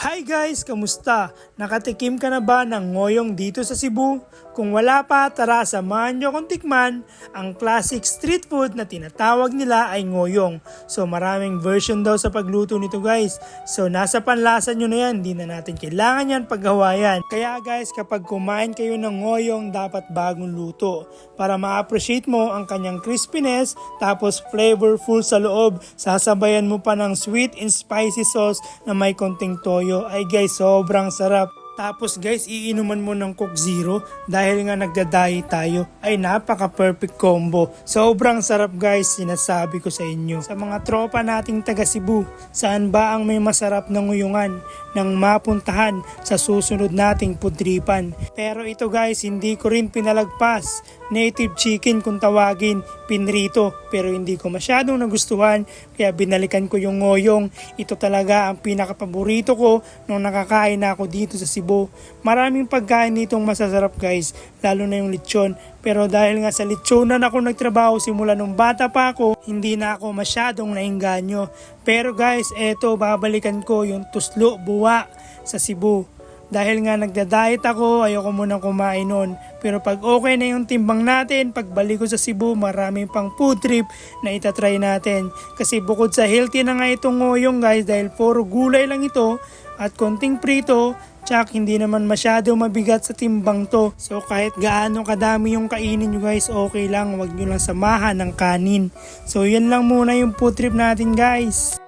Hi guys! Kamusta? Nakatikim ka na ba ng ngoyong dito sa Cebu? Kung wala pa, tara samahan nyo akong tikman ang classic street food na tinatawag nila ay ngoyong. So maraming version daw sa pagluto nito guys. So nasa panlasa nyo na yan, hindi na natin kailangan yan paghawayan. Kaya guys, kapag kumain kayo ng ngoyong, dapat bagong luto para ma-appreciate mo ang kanyang crispiness tapos flavorful sa loob. Sasabayan mo pa ng sweet and spicy sauce na may konting toyo. Ay guys, sobrang sarap. Tapos guys, iinuman mo ng Coke Zero dahil nga nagda-diet tayo. Ay napaka-perfect combo. Sobrang sarap guys, sinasabi ko sa inyo. Sa mga tropa nating taga Cebu, saan ba ang may masarap na nguyungan nang mapuntahan sa susunod nating pudripan? Pero ito guys, hindi ko rin pinalagpas. Native chicken kung tawagin, pinrito. Pero hindi ko masyadong nagustuhan, kaya binalikan ko yung ngoyong. Ito talaga ang pinaka-paborito ko nung nakakain na ako dito sa Cebu. Maraming pagkain ditong masasarap guys, lalo na yung lechon. Pero dahil nga sa lechonan ako nagtrabaho simula nung bata pa ako, hindi na ako masyadong nainganyo. Pero guys, eto babalikan ko yung tuslo buwa sa Cebu. Dahil nga nagda-diet ako, ayoko munang kumain nun. Pero pag okay na yung timbang natin, pagbalik ko sa Cebu, maraming pang food trip na itatry natin. Kasi bukod sa healthy na nga itong ngoyong guys, dahil puro gulay lang ito at konting prito, tsak hindi naman masyado mabigat sa timbang to. So kahit gaano kadami yung kainin nyo guys, okay lang, wag nyo lang samahan ng kanin. So yan lang muna yung food trip natin guys.